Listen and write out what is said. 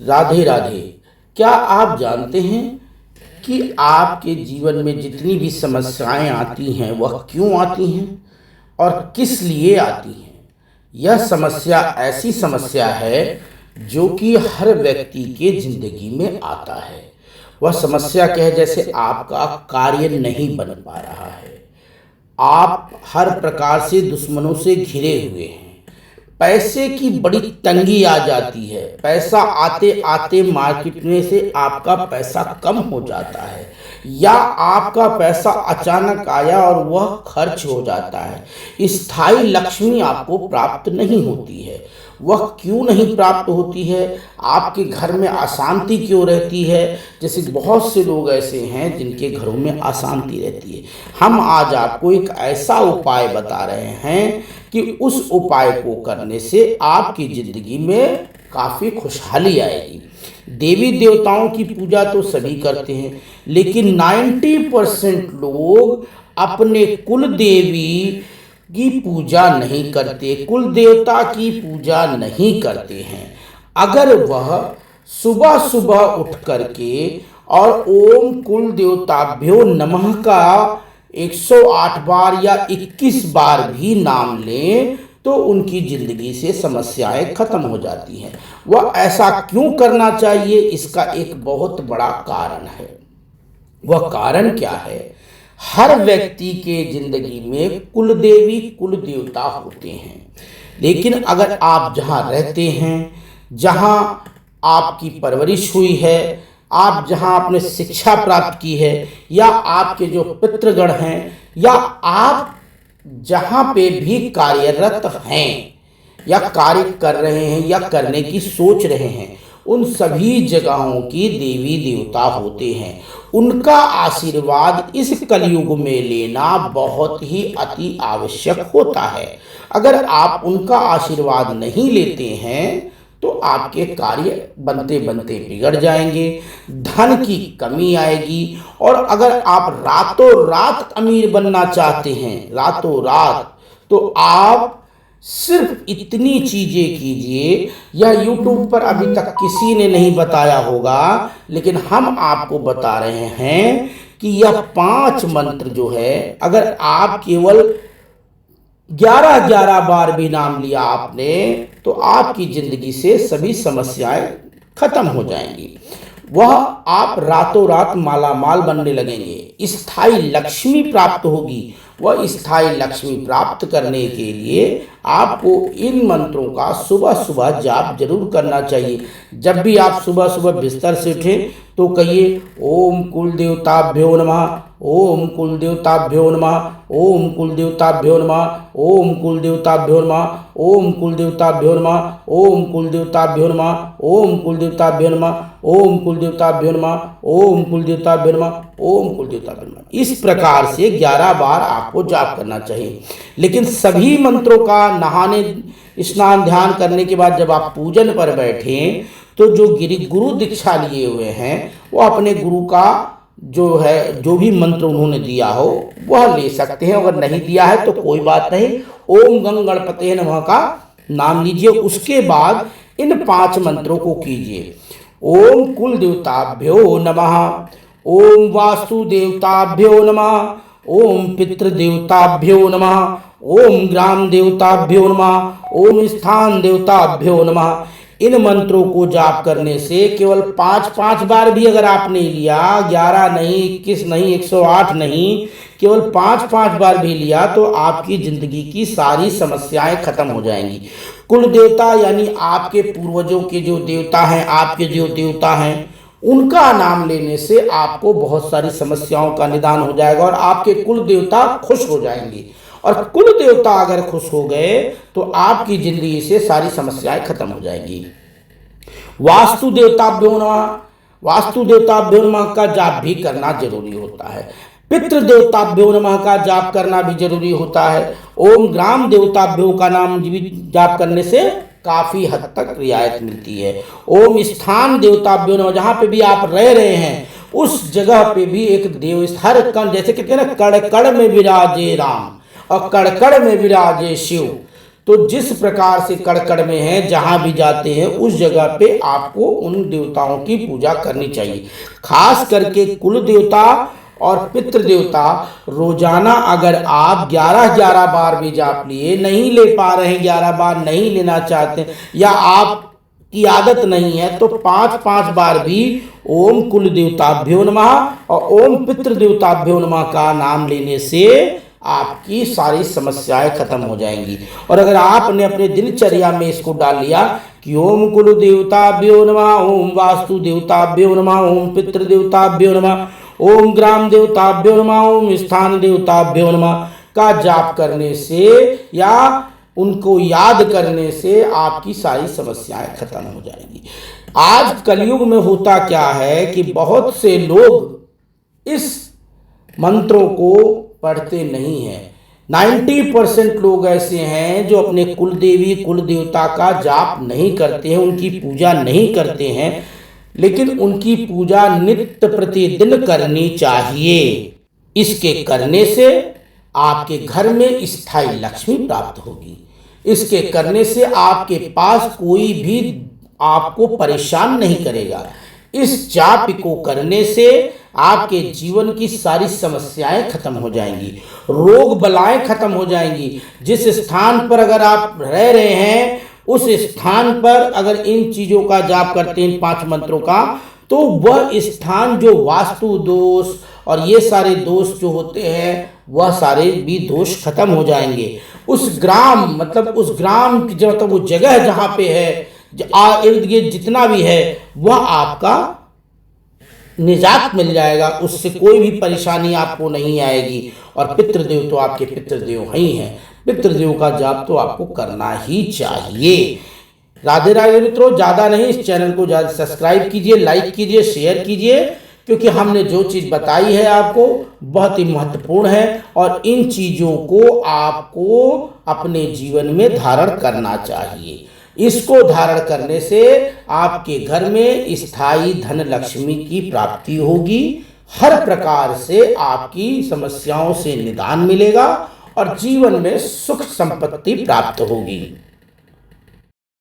राधे राधे। क्या आप जानते हैं कि आपके जीवन में जितनी भी समस्याएं आती हैं वह क्यों आती हैं और किस लिए आती हैं? यह समस्या ऐसी समस्या है जो कि हर व्यक्ति के जिंदगी में आता है। वह समस्या क्या है? जैसे आपका कार्य नहीं बन पा रहा है, आप हर प्रकार से दुश्मनों से घिरे हुए हैं, पैसे की बड़ी तंगी आ जाती है, पैसा आते आते मार्केट में से आपका पैसा कम हो जाता है, या आपका पैसा अचानक आया और वह खर्च हो जाता है। स्थायी लक्ष्मी आपको प्राप्त नहीं होती है। वह क्यों नहीं प्राप्त होती है? आपके घर में अशांति क्यों रहती है? जैसे बहुत से लोग ऐसे हैं जिनके घरों में अशांति रहती है। हम आज आपको एक ऐसा उपाय बता रहे हैं कि उस उपाय को करने से आपकी जिंदगी में काफ़ी खुशहाली आएगी। देवी देवताओं की पूजा तो सभी करते हैं, लेकिन 90% लोग अपने कुल देवी की पूजा नहीं करते, कुल देवता की पूजा नहीं करते हैं। अगर वह सुबह सुबह उठ करके और ओम कुल देवताभ्यो नमः का 108 बार या 21 बार भी नाम लें तो उनकी जिंदगी से समस्याएं खत्म हो जाती हैं। वह ऐसा क्यों करना चाहिए? इसका एक बहुत बड़ा कारण है। वह कारण क्या है? हर व्यक्ति के जिंदगी में कुल देवी कुल देवता होते हैं, लेकिन अगर आप जहाँ रहते हैं, जहाँ आपकी परवरिश हुई है, आप जहाँ आपने शिक्षा प्राप्त की है, या आपके जो पितृगण हैं, या आप जहाँ पे भी कार्यरत हैं या कार्य कर रहे हैं या करने की सोच रहे हैं, उन सभी जगहों की देवी देवता होते हैं। उनका आशीर्वाद इस कलयुग में लेना बहुत ही अति आवश्यक होता है। अगर आप उनका आशीर्वाद नहीं लेते हैं तो आपके कार्य बनते बनते बिगड़ जाएंगे, धन की कमी आएगी। और अगर आप रातों रात अमीर बनना चाहते हैं, रातों रात, तो आप सिर्फ इतनी चीजें कीजिए। यह YouTube पर अभी तक किसी ने नहीं बताया होगा, लेकिन हम आपको बता रहे हैं कि यह 5 मंत्र जो है, अगर आप केवल 11-11 बार भी नाम लिया आपने, तो आपकी जिंदगी से सभी समस्याएं खत्म हो जाएंगी। वह आप रातों रात मालामाल बनने लगेंगे, स्थायी लक्ष्मी प्राप्त होगी। वह स्थायी लक्ष्मी प्राप्त करने के लिए आपको इन मंत्रों का सुबह सुबह जाप जरूर करना चाहिए। जब भी आप सुबह सुबह बिस्तर से उठें तो कहिए ओम कुल देवताभ्यो नमः, ओम कुल देवताभ्यो नमः, ओम कुल देवताभ्यो नमः, ओम कुल देवताभ्यो नमः, ओम कुल देवताभ्यो नमः, ओम कुल देवताभ्यो नमः, ओम कुल देवताभ्यो नमः, ओम कुल देवताभ्यो नमः, ओम कुल देवताभ्यो नमः, ओम कुल देवताभ्यो नमः। इस प्रकार से 11 बार आपको जाप करना चाहिए। लेकिन सभी मंत्रों का नहाने स्नान ध्यान करने के बाद जब आप पूजन पर बैठें तो जो गुरु दीक्षा लिए हुए हैं वो अपने गुरु का जो है, जो भी मंत्र उन्होंने दिया हो वह ले सकते हैं। अगर नहीं दिया है तो कोई बात नहीं, ओम गंग गणपते नमः का नाम लीजिए। उसके बाद इन 5 मंत्रों को कीजिए। ओम कुल देवताभ्यो नमः, ओम वास्तु देवताभ्यो नमः, ओम पितृदेवताभ्यो नमः, ओम ग्राम देवताभ्यो नमः, ओम स्थान देवताभ्यो नमः। इन मंत्रों को जाप करने से केवल 5-5 बार भी अगर आपने लिया, 11 नहीं, 21 नहीं, 108 नहीं, केवल 5-5 बार भी लिया तो आपकी जिंदगी की सारी समस्याएं खत्म हो जाएंगी। कुल देवता यानी आपके पूर्वजों के जो देवता हैं, आपके जो देवता हैं, उनका नाम लेने से आपको बहुत सारी समस्याओं का निदान हो जाएगा और आपके कुल देवता खुश हो जाएंगे। और कुल देवता अगर खुश हो गए तो आपकी जिंदगी से सारी समस्याएं खत्म हो जाएंगी। वास्तु देवताभ्यो नमः, वास्तु देवताभ्यो नमः का जाप भी करना जरूरी होता है। पितृ देवताभ्यो नमः का जाप करना भी जरूरी होता है। ओम ग्राम देवताभ्यो का नाम जाप करने से काफी हद तक रियायत मिलती है। ओम स्थान देवताभ्यो नमः, जहाँ पे भी आप रह रहे हैं उस जगह पे भी एक देव, हर कण, जैसे कहते हैं ना, कण कण में विराजे राम और कण कण में विराजे शिव, तो जिस प्रकार से कड़कड़ में है, जहाँ भी जाते हैं उस जगह पे आपको उन देवताओं की पूजा करनी चाहिए। खास करके कुल देवता और पितृ देवता रोजाना अगर आप 11-11 बार भी जाप लिए, नहीं ले पा रहे हैं, 11 बार नहीं लेना चाहते या आप की आदत नहीं है, तो 5-5 बार भी ओम कुल देवताभ्यो नमः और ओम पितृ देवताभ्यो नमः का नाम लेने से आपकी सारी समस्याएं खत्म हो जाएंगी। और अगर आपने अपने दिनचर्या में इसको डाल लिया कि ओम कुल देवताभ्यो नमः, ओम वास्तु देवताभ्यो नमः, ओम पितृ देवताभ्यो नमः, ओम ग्राम देवताभ्यो नमः, ओम स्थान देवताभ्यो नमः का जाप करने से या उनको याद करने से आपकी सारी समस्याएं खत्म हो जाएंगी। आज कलयुग में होता क्या है कि बहुत से लोग इस मंत्रों को पढ़ते नहीं हैं। 90% लोग ऐसे हैं जो अपने कुल देवी कुल देवता का जाप नहीं करते हैं, उनकी पूजा नहीं करते हैं, लेकिन उनकी पूजा नित्य प्रतिदिन करनी चाहिए। इसके करने से आपके घर में स्थायी लक्ष्मी प्राप्त होगी। इसके करने से आपके पास कोई भी आपको परेशान नहीं करेगा। इस जाप को करने से आपके जीवन की सारी समस्याएं खत्म हो जाएंगी, रोग बलाएं खत्म हो जाएंगी। जिस स्थान पर अगर आप रह रहे हैं उस स्थान पर अगर इन चीजों का जाप करते हैं, इन 5 मंत्रों का, तो वह स्थान जो वास्तु दोष और ये सारे दोष जो होते हैं वह सारे भी दोष खत्म हो जाएंगे। उस ग्राम मतलब उस ग्राम की मतलब वो जगह जहाँ पे है, इर्द गिर्द जितना भी है, वह आपका निजात मिल जाएगा, उससे कोई भी परेशानी आपको नहीं आएगी। और पितृदेव तो आपके पितृदेव ही हैं, पितृदेव का जाप तो आपको करना ही चाहिए। राधे राधे मित्रों, ज़्यादा नहीं, इस चैनल को ज़्यादा सब्सक्राइब कीजिए, लाइक कीजिए, शेयर कीजिए, क्योंकि हमने जो चीज़ बताई है आपको बहुत ही महत्वपूर्ण है और इन चीज़ों को आपको अपने जीवन में धारण करना चाहिए। इसको धारण करने से आपके घर में स्थायी धन लक्ष्मी की प्राप्ति होगी, हर प्रकार से आपकी समस्याओं से निदान मिलेगा और जीवन में सुख संपत्ति प्राप्त होगी।